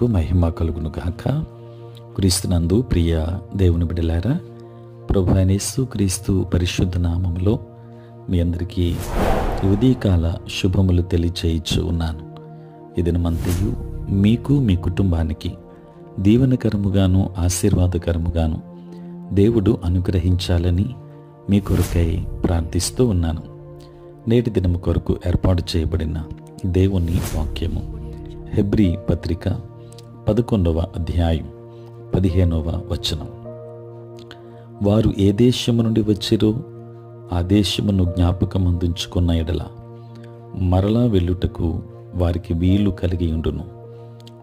నామమునకు మహిమ కలుగును గాక. క్రీస్తునందు ప్రియ దేవుని బిడ్డలారా, ప్రభువైన యేసు క్రీస్తు పరిశుద్ధ నామములో మీ అందరికీ ఉదయకాల శుభములు తెలియచేయచ్చు ఉన్నాను. ఈ దినమంతయు మీకు మీ కుటుంబానికి దీవెనకరముగాను ఆశీర్వాదకరముగాను దేవుడు అనుగ్రహించాలని మీ కొరకై ప్రార్థిస్తూ ఉన్నాను. నేటి దినము కొరకు ఏర్పాటు చేయబడిన దేవుని వాక్యము హెబ్రీ పత్రిక 11వ అధ్యాయం 15వ వచనం. వారు ఏ దేశము నుండి వచ్చిరో ఆ దేశమును జ్ఞాపకమందుంచుకున్న ఎడల మరలా వెళ్ళుటకు వారికి వీలు కలిగి ఉండును.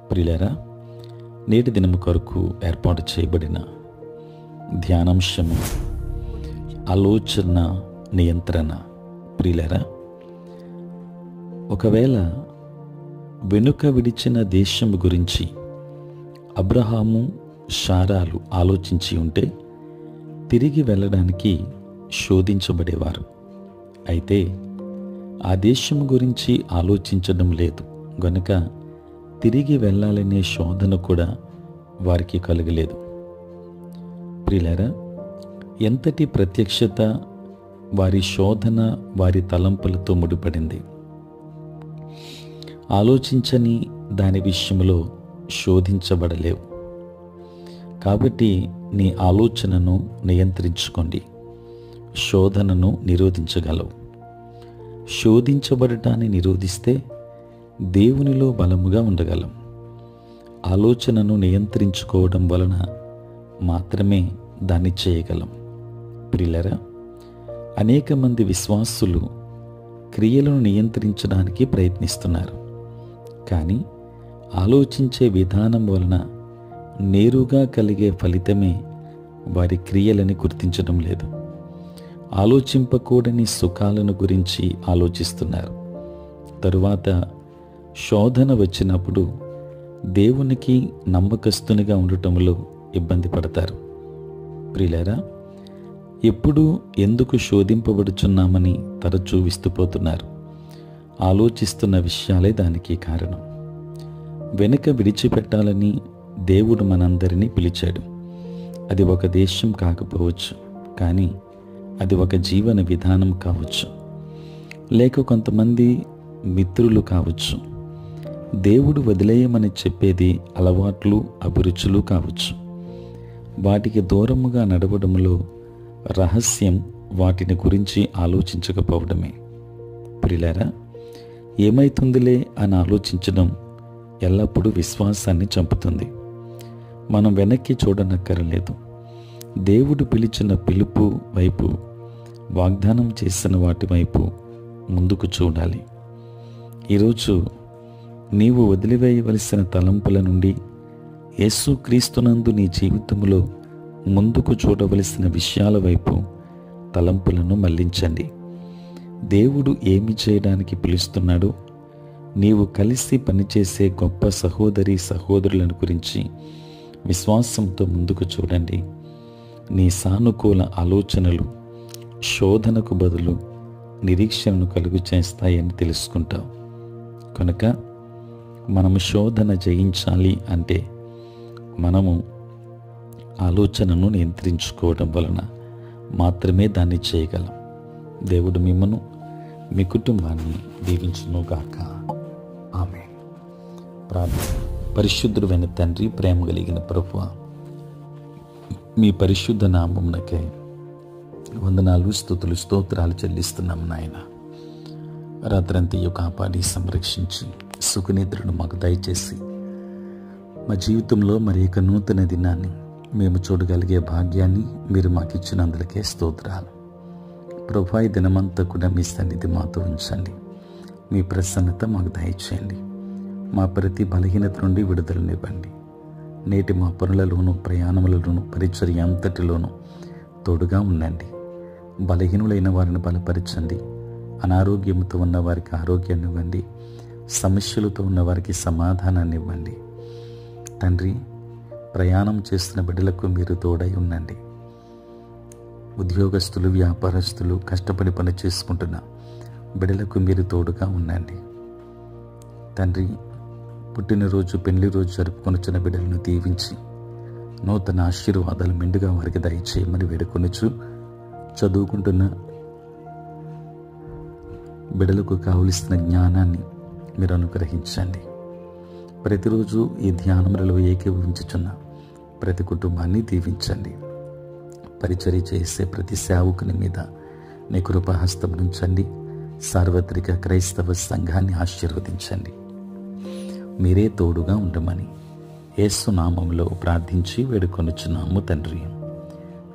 ప్రియులారా, నేటి దినము కొరకు ఏర్పాటు చేయబడిన ధ్యానాంశము ఆలోచన నియంత్రణ. ప్రియులారా, ఒకవేళ వెనుక విడిచిన దేశము గురించి అబ్రహాము శారాలు ఆలోచించి ఉంటే తిరిగి వెళ్ళడానికి శోధించబడేవారు. అయితే ఆ దేశము గురించి ఆలోచించడం లేదు గనుక తిరిగి వెళ్ళాలనే శోధన కూడా వారికి కలగలేదు. ప్రియులారా, ఎంతటి ప్రత్యక్షత వారి శోధన వారి తలంపులతో ముడిపడింది. ఆలోచించని దాని విషయంలో శోధించబడలేవు. కాబట్టి నీ ఆలోచనను నియంత్రించుకోండి, శోధనను నిరోధించగలవు. శోధించబడటాన్ని నిరోధిస్తే దేవునిలో బలముగా ఉండగలం. ఆలోచనను నియంత్రించుకోవడం వలన మాత్రమే దాన్ని చేయగలం. ప్రియులారా, అనేక మంది విశ్వాసులు క్రియలను నియంత్రించడానికి ప్రయత్నిస్తున్నారు. కానీ ఆలోచించే విధానం వలన నేరుగా కలిగే ఫలితమే వారి క్రియలని గుర్తించడం లేదు. ఆలోచింపకూడని సుఖాలను గురించి ఆలోచిస్తున్నారు. తరువాత శోధన వచ్చినప్పుడు దేవునికి నమ్మకస్తునిగా ఉండటంలో ఇబ్బంది పడతారు. ప్రియులారా, ఎప్పుడు ఎందుకు శోధింపబడుచున్నామని తరచూ విస్తుపోతున్నారు. ఆలోచిస్తున్న విషయాలే దానికి కారణం. వెనుక విడిచిపెట్టాలని దేవుడు మనందరినీ పిలిచాడు. అది ఒక దేశం కాకపోవచ్చు, కానీ అది ఒక జీవన విధానం కావచ్చు, లేక కొంతమంది మిత్రులు కావచ్చు. దేవుడు వదిలేయమని చెప్పేది అలవాట్లు, అభిరుచులు కావచ్చు. వాటికి దూరముగా నడవడంలో రహస్యం వాటిని గురించి ఆలోచించకపోవడమే. ప్రియులారా, ఏమైతుందిలే అని ఆలోచించడం ఎల్లప్పుడూ విశ్వాసాన్ని చంపుతుంది. మనం వెనక్కి చూడనక్కరలేదు. దేవుడు పిలిచిన పిలుపు వైపు, వాగ్దానం చేసిన వాటి వైపు ముందుకు చూడాలి. ఈరోజు నీవు వదిలివేయవలసిన తలంపుల నుండి యేసుక్రీస్తునందు నీ జీవితంలో ముందుకు చూడవలసిన విషయాల వైపు తలంపులను మళ్లించండి. దేవుడు ఏమి చేయడానికి పిలుస్తున్నాడో, నీవు కలిసి పనిచేసే గొప్ప సహోదరి సహోదరులను గురించి విశ్వాసంతో ముందుకు చూడండి. నీ సానుకూల ఆలోచనలు శోధనకు బదులు నిరీక్షణను కలుగు చేస్తాయని తెలుసుకుంటావు. కనుక మనము శోధన జయించాలి అంటే మనము ఆలోచనను నియంత్రించుకోవడం వలన మాత్రమే దాన్ని చేయగలం. దేవుడు మిమ్మను, మీ కుటుంబాన్ని దీవించునుగాక. ఆమేన్. ప్రార్థన. పరిశుద్ధుడైన తండ్రి, ప్రేమ కలిగిన ప్రభువా, మీ పరిశుద్ధ నామమునకై వందనాలు, స్తుతులు, స్తోత్రాలు చెల్లిస్తున్నాం నాయన. రాత్రంతయు కాపాడి సంరక్షించి సుఖనిద్రను మాకు దయచేసి మా జీవితంలో మరి ఒక నూతన దినాన్ని మేము చూడగలిగే భాగ్యాన్ని మీరు మాకు ఇచ్చినందులకే స్తోత్రాలు. ప్రభువా, ఈ దినమంతా కూడా మీ సన్నిధి మాతో ఉంచండి. మీ ప్రసన్నత మాకు దయచేయండి. మా ప్రతి బలహీనత నుండి విడుదలనివ్వండి. నేటి మా పనులలోనూ, ప్రయాణములలోనూ, పరిచర్య అంతటిలోనూ తోడుగా ఉండండి. బలహీనులైన వారిని బలపరచండి. అనారోగ్యంతో ఉన్న వారికి ఆరోగ్యాన్ని ఇవ్వండి. సమస్యలతో ఉన్న వారికి సమాధానాన్ని ఇవ్వండి. తండ్రి, ప్రయాణం చేస్తున్న బిడ్డలకు మీరు తోడై ఉండండి. ఉద్యోగస్తులు, వ్యాపారస్తులు, కష్టపడి పని చేసుకుంటున్న బిడ్డలకు మీరు తోడుగా ఉండండి. తండ్రి, పుట్టినరోజు పెళ్లి రోజు జరుపుకొనుచున్న బిడ్డలను దీవించి నూతన ఆశీర్వాదాలు మెండుగా వారికి దయచేయమని వేడుకొనుచు, చదువుకుంటున్న బిడ్డలకు కావలసిన జ్ఞానాన్ని మీరు అనుగ్రహించండి. ప్రతిరోజు ఈ ధ్యానములలో ఏకీభవించుచున్న ప్రతి కుటుంబాన్ని దీవించండి. పరిచర్య చేసే ప్రతి సేవకుని మీద నీ కృపాహస్తం ఉంచండి. సార్వత్రిక క్రైస్తవ సంఘాన్ని ఆశీర్వదించండి. మీరే తోడుగా ఉండమని యేసు నామములో ప్రార్థించి వేడుకొనుచున్నాము తండ్రి.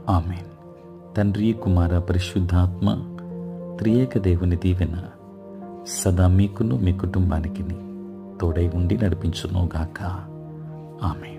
ఆమేన్. తండ్రి, కుమార, పరిశుద్ధాత్మ త్రియేక దేవుని దీవెన సదా మీకును మీ కుటుంబానికి తోడై ఉండి నడిపించునుగాక. ఆమేన్.